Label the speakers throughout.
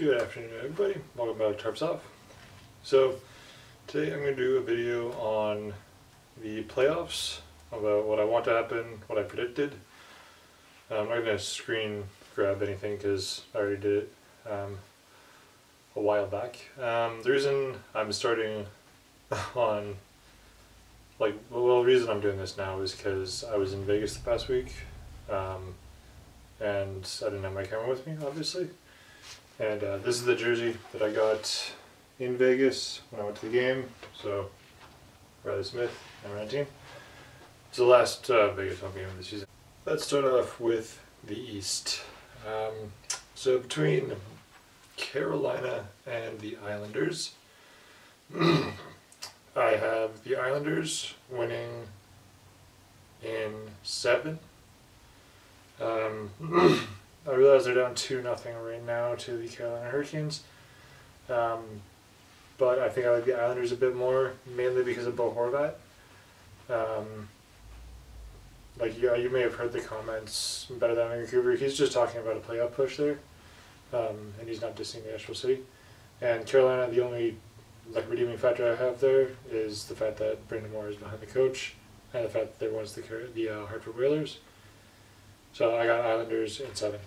Speaker 1: Good afternoon, everybody. Welcome back to Tarps Off. So, today I'm going to do a video on the playoffs, about what I want to happen, what I predicted. I'm not going to screen grab anything because I already did it a while back. The reason I'm starting on, the reason I'm doing this now is because I was in Vegas the past week, and I didn't have my camera with me, obviously. And this is the jersey that I got in Vegas when I went to the game. So, Riley Smith, number 19. It's the last Vegas home game of the season. Let's start off with the East. So between Carolina and the Islanders, I have the Islanders winning in 7. I realize they're down 2-0 right now to the Carolina Hurricanes, but I think I like the Islanders a bit more, mainly because of Bo Horvat. You may have heard the comments better than Vancouver. He's just talking about a playoff push there, and he's not dissing the actual city. And Carolina, the only redeeming factor I have there is the fact that Brandon Moore is behind the coach, and the fact that there was the Hartford Whalers. So I got Islanders in 7.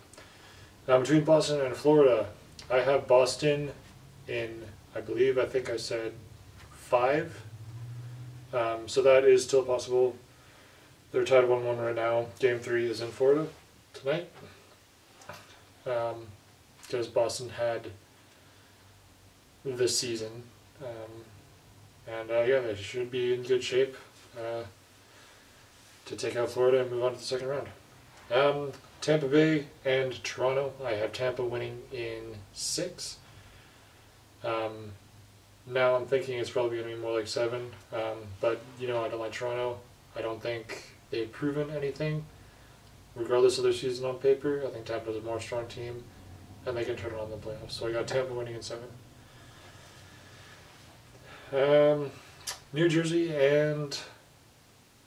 Speaker 1: Now between Boston and Florida, I have Boston in, I think I said 5. So that is still possible. They're tied 1-1 right now. Game 3 is in Florida tonight. Because Boston had this season. They should be in good shape to take out Florida and move on to the second round. Tampa Bay and Toronto. I have Tampa winning in 6. Now I'm thinking it's probably going to be more like 7. But, I don't like Toronto. I don't think they've proven anything, regardless of their season on paper. I think Tampa's a more strong team, and they can turn it on in the playoffs. So I got Tampa winning in 7. New Jersey and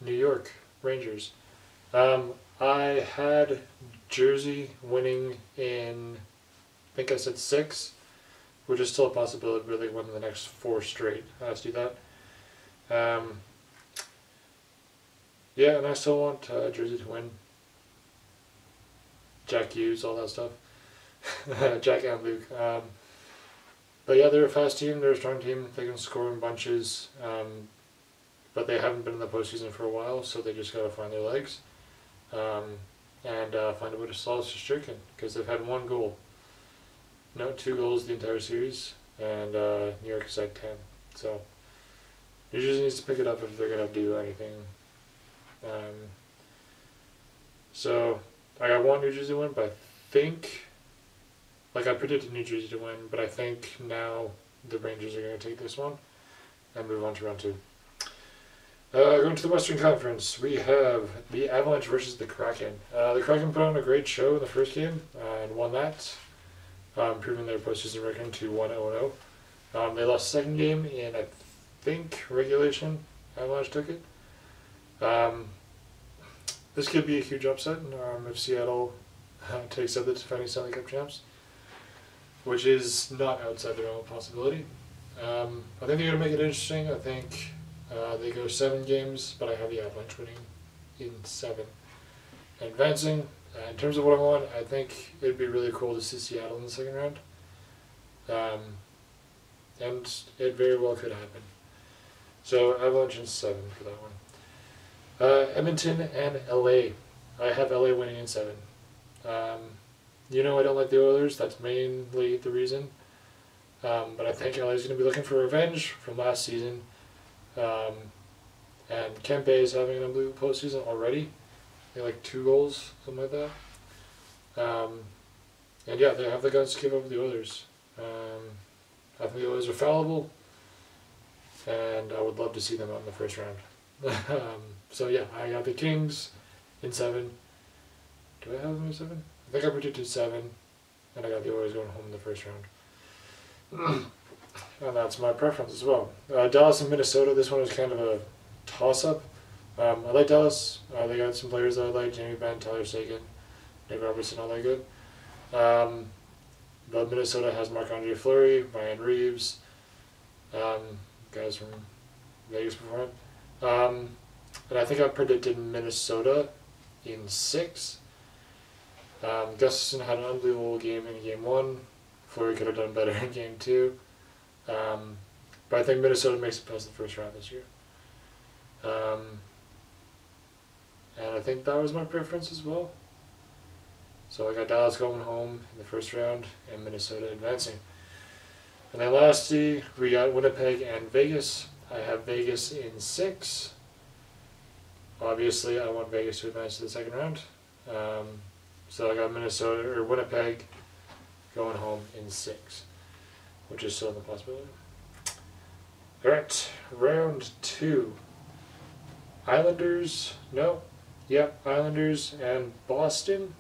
Speaker 1: New York Rangers. I had Jersey winning in, I think I said 6, which is still a possibility, but they win the next 4 straight. Let's do that. And I still want Jersey to win. Jack Hughes, all that stuff. Jack and Luke. But yeah, they're a fast team. They're a strong team. They can score in bunches. But they haven't been in the postseason for a while, so they just got to find their legs. And find a way to solve Shesterkin, because they've had 1 goal. No, 2 goals the entire series, and New York has had 10. So New Jersey needs to pick it up if they're going to do anything. So I want New Jersey to win, but I think, I predicted New Jersey to win, but I think now the Rangers are going to take this one and move on to round 2. Going to the Western Conference, we have the Avalanche versus the Kraken. The Kraken put on a great show in the first game and won that, improving their postseason record to 1-0-0. They lost the second game in, I think, regulation. Avalanche took it. This could be a huge upset if Seattle takes out the defending Stanley Cup champs, which is not outside the realm of possibility. I think they're going to make it interesting. I think they go 7 games, but I have the Avalanche winning in 7 and advancing. In terms of what I want, I think it would be really cool to see Seattle in the second round. And it very well could happen. So Avalanche in 7 for that one. Edmonton and LA. I have LA winning in 7. I don't like the Oilers. That's mainly the reason. But I think LA is going to be looking for revenge from last season. And Kempe is having an unbelievable postseason already. They have 2 goals, something like that. They have the guns to give over the Oilers. I think the Oilers are fallible, and I would love to see them out in the first round. I got the Kings in 7. Do I have them in 7? I think I predicted 7, and I got the Oilers going home in the first round. And that's my preference as well. Dallas and Minnesota, this one was kind of a toss-up. I like Dallas. They got some players that I like, Jamie Benn, Tyler Seguin, Nick Robertson, all that good. but Minnesota has Marc-Andre Fleury, Ryan Reeves, guys from Vegas before. And I think I predicted Minnesota in 6. Gustafson had an unbelievable game in Game 1. Fleury could have done better in Game 2. But I think Minnesota makes it past the first round this year. And I think that was my preference as well. So I got Dallas going home in the first round and Minnesota advancing. And then lastly, we got Winnipeg and Vegas. I have Vegas in 6. Obviously, I want Vegas to advance to the second round. So I got Winnipeg going home in 6, which is still a possibility. Alright, round 2. Islanders and Boston.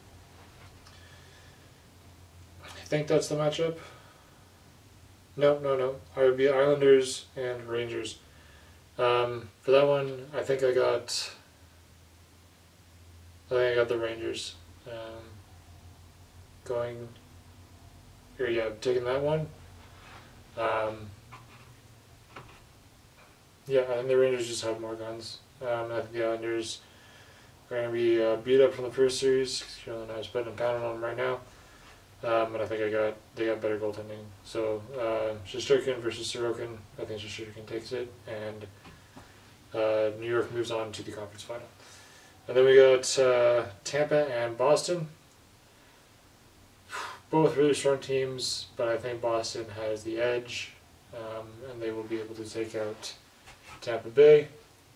Speaker 1: I think that's the matchup. No. It would be Islanders and Rangers. For that one, I think I got the Rangers. Taking that one. I think the Rangers just have more guns. I think the Islanders are going to be beat up from the first series. Carolina is betting and pounding on them right now. And I think they got better goaltending. So Shesterkin versus Sorokin. I think Shesterkin takes it, and New York moves on to the conference final. And then we got Tampa and Boston. Both really strong teams, but I think Boston has the edge, and they will be able to take out Tampa Bay,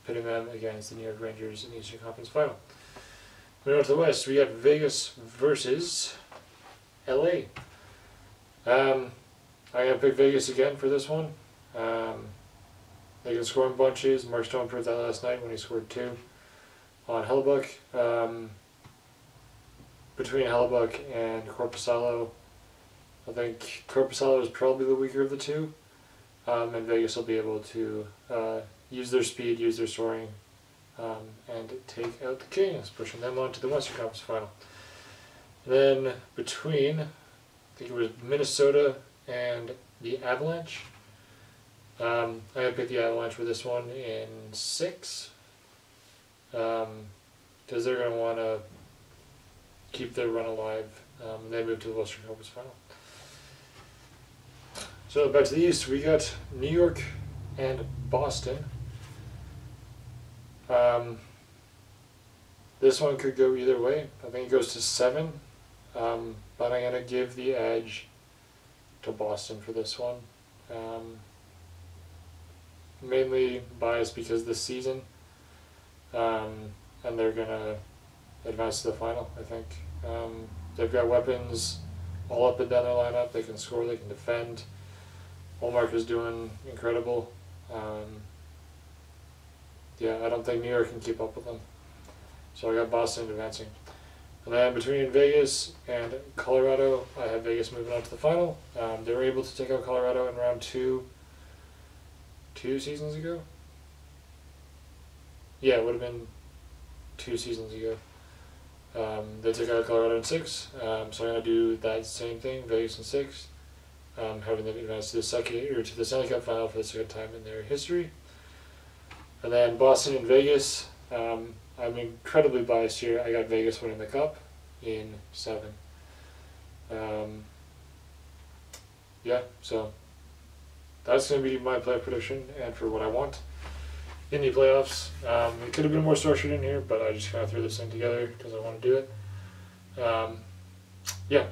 Speaker 1: pitting them against the New York Rangers in the Eastern Conference Final. Moving on to the West, we got Vegas versus LA. I gotta pick Vegas again for this one. They can score in bunches. Mark Stone proved that last night when he scored 2 on Hellebuyck. Between Hellebuyck and Korpisalo, I think Korpisalo is probably the weaker of the two, and Vegas will be able to use their speed, use their scoring, and take out the Kings, pushing them on to the Western Conference Final. And then between, I think it was Minnesota and the Avalanche. I'm going to pick the Avalanche for this one in 6, because they're going to want to keep their run alive. They move to the Western Conference Final. So back to the East, we got New York and Boston. This one could go either way. I think it goes to 7, but I'm going to give the edge to Boston for this one. Mainly biased because this season, and they're going to advance to the final, I think. They've got weapons all up and down their lineup. They can score, they can defend. Ullmark is doing incredible. I don't think New York can keep up with them. So I got Boston advancing. And then between Vegas and Colorado, I have Vegas moving on to the final. They were able to take out Colorado in round 2 seasons ago. Yeah, it would have been 2 seasons ago. They took out Colorado in 6, so I'm going to do that same thing, Vegas in 6, having them advance to the Stanley Cup final for the second time in their history. And then Boston and Vegas, I'm incredibly biased here. I got Vegas winning the Cup in 7. So that's going to be my playoff prediction and for what I want in the playoffs. It could have been more structured in here, but I just kind of threw this thing together because I want to do it.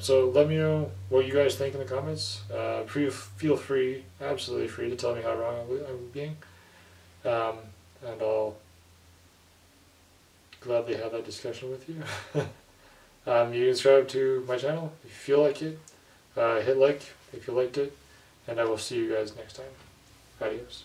Speaker 1: So let me know what you guys think in the comments. Feel free, absolutely free, to tell me how wrong I'm being. And I'll gladly have that discussion with you. You can subscribe to my channel if you feel like it. Hit like if you liked it. And I will see you guys next time. Adios.